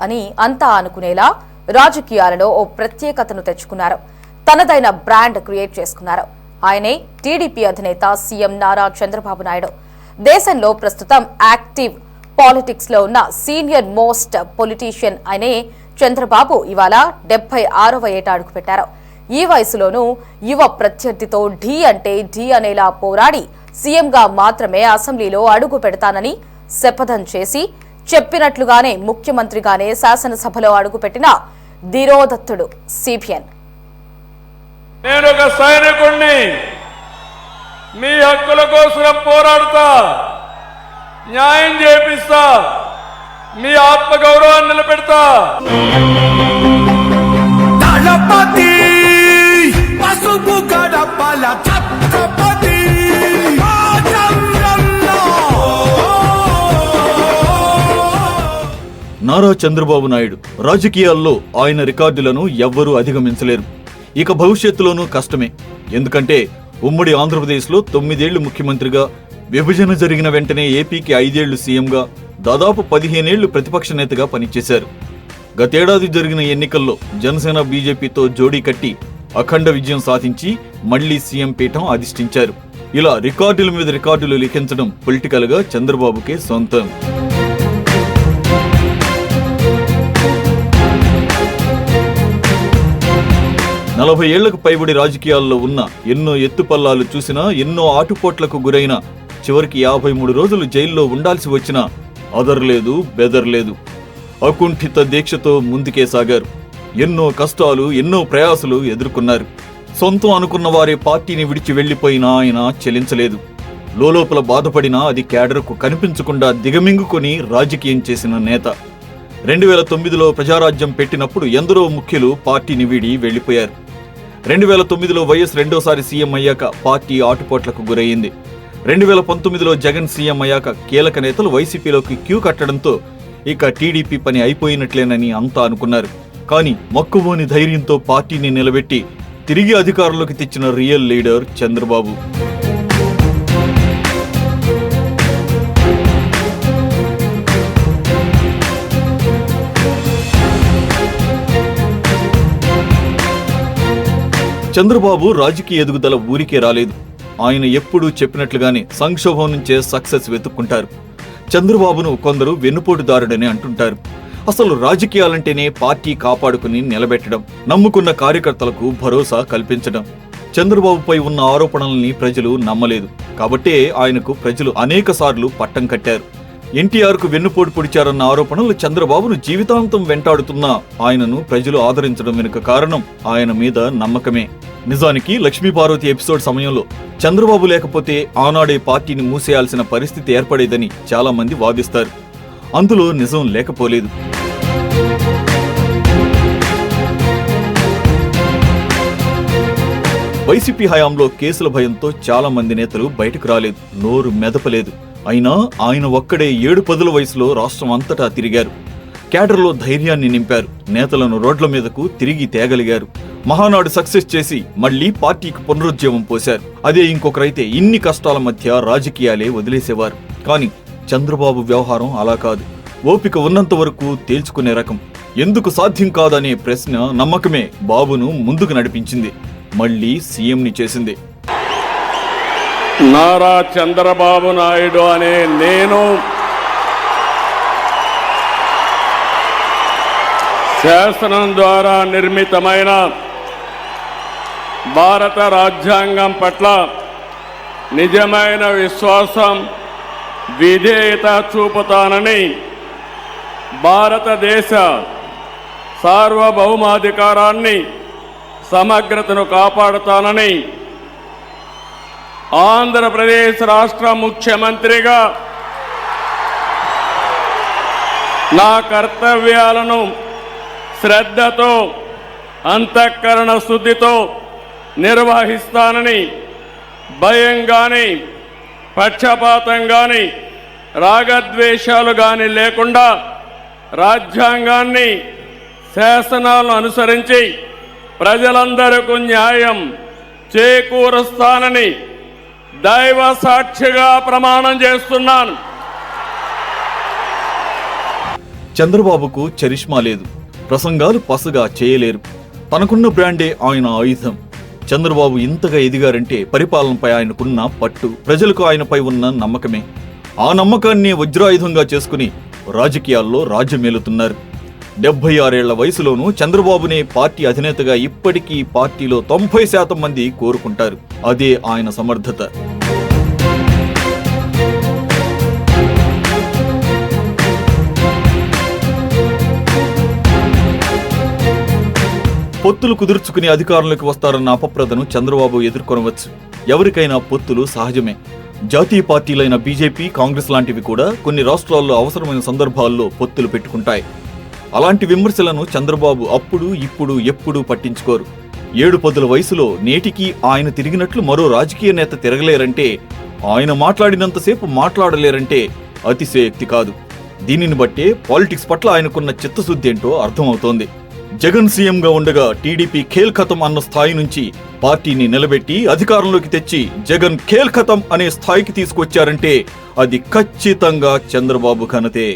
అని అంతా అనుకునేలా రాజకీయాలలో ఓ ప్రత్యేకతను తెచ్చుకున్నారు. తనదైన బ్రాండ్ క్రియేట్ చేసుకున్నారు. ఆయనే టీడీపీ అధినేత సీఎం నారా చంద్రబాబు నాయుడు. దేశంలో ప్రస్తుతం యాక్టివ్ పాలిటిక్స్ లో ఉన్న సీనియర్ మోస్ట్ పొలిటీషియన్ అనే చంద్రబాబు ఇవాళ 76వ ఏట అడుగుపెట్టారు. ఈ వయసులోనూ యువ ప్రత్యర్థితో ఢీ అంటే ఢీ అనేలా పోరాడి సీఎంగా మాత్రమే అసెంబ్లీలో అడుగు పెడతానని శపథం చేసి చెప్పినట్లుగానే ముఖ్యమంత్రిగానే శాసనసభలో అడుగుపెట్టిన ధీరోదత్తుడు సిబిఎన్. నేను ఒక సైనికుణ్ణి, మీ హక్కుల కోసం పోరాడుతా, న్యాయం చేపిస్తా, మీ ఆత్మగౌరవాన్ని నిలబెడతా. నారా చంద్రబాబు నాయుడు రాజకీయాల్లో ఆయన రికార్డులను ఎవ్వరూ అధిగమించలేరు. ఇక భవిష్యత్తులోనూ కష్టమే. ఎందుకంటే ఉమ్మడి ఆంధ్రప్రదేశ్లో 9 ఏళ్లు ముఖ్యమంత్రిగా, విభజన జరిగిన వెంటనే ఏపీకి 5 ఏళ్లు సీఎంగా, దాదాపు 15 ఏళ్లు ప్రతిపక్ష నేతగా పనిచేశారు. గతేడాది జరిగిన ఎన్నికల్లో జనసేన బీజేపీతో జోడీ కట్టి అఖండ విజయం సాధించి మళ్లీ సీఎం పీఠం అధిష్ఠించారు. ఇలా రికార్డుల మీద రికార్డులు లిఖించడం పొలిటికల్ గా చంద్రబాబుకే సొంతం. నలభై ఏళ్లకు పైబడి రాజకీయాల్లో ఉన్న, ఎన్నో ఎత్తుపల్లాలు చూసినా, ఎన్నో ఆటుపోట్లకు గురైన, చివరికి 53 రోజులు జైల్లో ఉండాల్సి వచ్చినా అదర్లేదు, బెదర్లేదు. అకుంఠిత దీక్షతో ముందుకే సాగారు. ఎన్నో కష్టాలు, ఎన్నో ప్రయాసలు ఎదుర్కొన్నారు. సొంతం అనుకున్న వారే పార్టీని విడిచి వెళ్లిపోయినా ఆయన చెలించలేదు. లోలోపల బాధపడినా అది కేడర్కు కనిపించకుండా దిగమింగుకొని రాజకీయం చేసిన నేత. 2009లో ప్రజారాజ్యం పెట్టినప్పుడు ఎందరో ముఖ్యులు పార్టీని వీడి వెళ్లిపోయారు. 2009లో వైఎస్ రెండోసారి సీఎం అయ్యాక పార్టీ ఆటుపోట్లకు గురయ్యింది. 2019లో జగన్ సీఎం అయ్యాక కీలక నేతలు వైసీపీలోకి క్యూ కట్టడంతో ఇక టీడీపీ పని అయిపోయినట్లేనని అంతా అనుకున్నారు. కానీ మక్కువోని ధైర్యంతో పార్టీని నిలబెట్టి తిరిగి అధికారంలోకి తెచ్చిన రియల్ లీడర్ చంద్రబాబు. చంద్రబాబు రాజకీయ ఎదుగుదల ఊరికే రాలేదు. ఆయన ఎప్పుడూ చెప్పినట్లుగానే సంక్షోభం నుంచే సక్సెస్ వెతుక్కుంటారు. చంద్రబాబును కొందరు వెన్నుపోటుదారుడని అంటుంటారు. అసలు రాజకీయాలంటేనే పార్టీ కాపాడుకుని నిలబెట్టడం, నమ్ముకున్న కార్యకర్తలకు భరోసా కల్పించడం. చంద్రబాబుపై ఉన్న ఆరోపణల్ని ప్రజలు నమ్మలేదు. కాబట్టే ఆయనకు ప్రజలు అనేక సార్లు పట్టం కట్టారు. ఎన్టీఆర్కు వెన్నుపోటు పొడిచారన్న ఆరోపణలు చంద్రబాబును జీవితాంతం వెంటాడుతున్నా ఆయనను ప్రజలు ఆదరించడం వెనుక కారణం ఆయన మీద నమ్మకమే. నిజానికి లక్ష్మీపార్వతి ఎపిసోడ్ సమయంలో చంద్రబాబు లేకపోతే ఆనాడే పార్టీని మూసేయాల్సిన పరిస్థితి ఏర్పడేదని చాలా మంది వాదిస్తారు. అందులో నిజం లేకపోలేదు. వైసీపీ హయాంలో కేసుల భయంతో చాలా మంది నేతలు బయటకు రాలేదు, నోరు మెదపలేదు. అయినా ఆయన ఒక్కడే 7-10 వయసులో రాష్ట్రం అంతటా తిరిగారు. కేడర్లో ధైర్యాన్ని నింపారు. నేతలను రోడ్ల మీదకు తిరిగి తేగలిగారు. మహానాడు సక్సెస్ చేసి మళ్లీ పార్టీకి పునరుజ్జీవం పోశారు. అదే ఇంకొకరైతే ఇన్ని కష్టాల మధ్య రాజకీయాలే వదిలేసేవారు. కానీ చంద్రబాబు వ్యవహారం అలా కాదు. ఓపిక ఉన్నంత వరకు తేల్చుకునే రకం. ఎందుకు సాధ్యం కాదనే ప్రశ్న, నమ్మకమే బాబును ముందుకు నడిపించింది, మళ్లీ సీఎంని చేసింది. నారా చంద్రబాబు నాయుడు అనే నేను శాసనం ద్వారా నిర్మితమైన భారత రాజ్యాంగం పట్ల నిజమైన విశ్వాసం, విధేయత చూపుతానని, భారతదేశ సార్వభౌమాధికారాన్ని, సమగ్రతను కాపాడుతానని, ఆంధ్రప్రదేశ్ రాష్ట్ర ముఖ్యమంత్రిగా నా కర్తవ్యాలను శ్రద్ధతో, అంతఃకరణ శుద్ధితో నిర్వహిస్తానని, భయం గాని, పక్షపాతం గాని, రాగద్వేషాలు గాని లేకుండా రాజ్యాంగాన్ని, శాసనాలను అనుసరించి ప్రజలందరికీ న్యాయం చేకూరుస్తానని దైవ సాక్షిగా ప్రమాణం చేస్తున్నాను. చంద్రబాబుకు చరిష్మా లేదు, ప్రసంగాలు పసగా చేయలేరు. తనకున్న బ్రాండే ఆయన ఆయుధం. చంద్రబాబు ఇంతగా ఎదిగారంటే పరిపాలనపై ఆయనకున్న పట్టు, ప్రజలకు ఆయనపై ఉన్న నమ్మకమే. ఆ నమ్మకాన్ని వజ్రాయుధంగా చేసుకుని రాజకీయాల్లో రాజ్యమేలుతున్నారు. 76 ఏళ్ల వయసులోనూ చంద్రబాబునే పార్టీ అధినేతగా ఇప్పటికీ పార్టీలో 90% మంది కోరుకుంటారు. అదే ఆయన సమర్థత. పొత్తులు కుదుర్చుకుని అధికారంలోకి వస్తారన్న అపప్రదను చంద్రబాబు ఎదుర్కొనవచ్చు. ఎవరికైనా పొత్తులు సహజమే. జాతీయ పార్టీలైన బీజేపీ, కాంగ్రెస్ లాంటివి కూడా కొన్ని రాష్ట్రాల్లో అవసరమైన సందర్భాల్లో పొత్తులు పెట్టుకుంటాయి. అలాంటి విమర్శలను చంద్రబాబు అప్పుడు ఇప్పుడు ఎప్పుడూ పట్టించుకోరు. 7 పదుల వయసులో నేటికి ఆయన తిరిగినట్లు మరో రాజకీయ నేత తిరగలేరంటే, ఆయన మాట్లాడినంతసేపు మాట్లాడలేరంటే అతిశయోక్తి కాదు. దీనిని బట్టే పాలిటిక్స్ పట్ల ఆయనకున్న చిత్తశుద్ధి ఏంటో అర్థమవుతోంది. జగన్ సీఎంగా ఉండగా టీడీపీ ఖేల్ ఖతం అన్న స్థాయి నుంచి పార్టీని నిలబెట్టి అధికారంలోకి తెచ్చి జగన్ ఖేల్ ఖతం అనే స్థాయికి తీసుకొచ్చారంటే అది ఖచ్చితంగా చంద్రబాబు ఘనతే.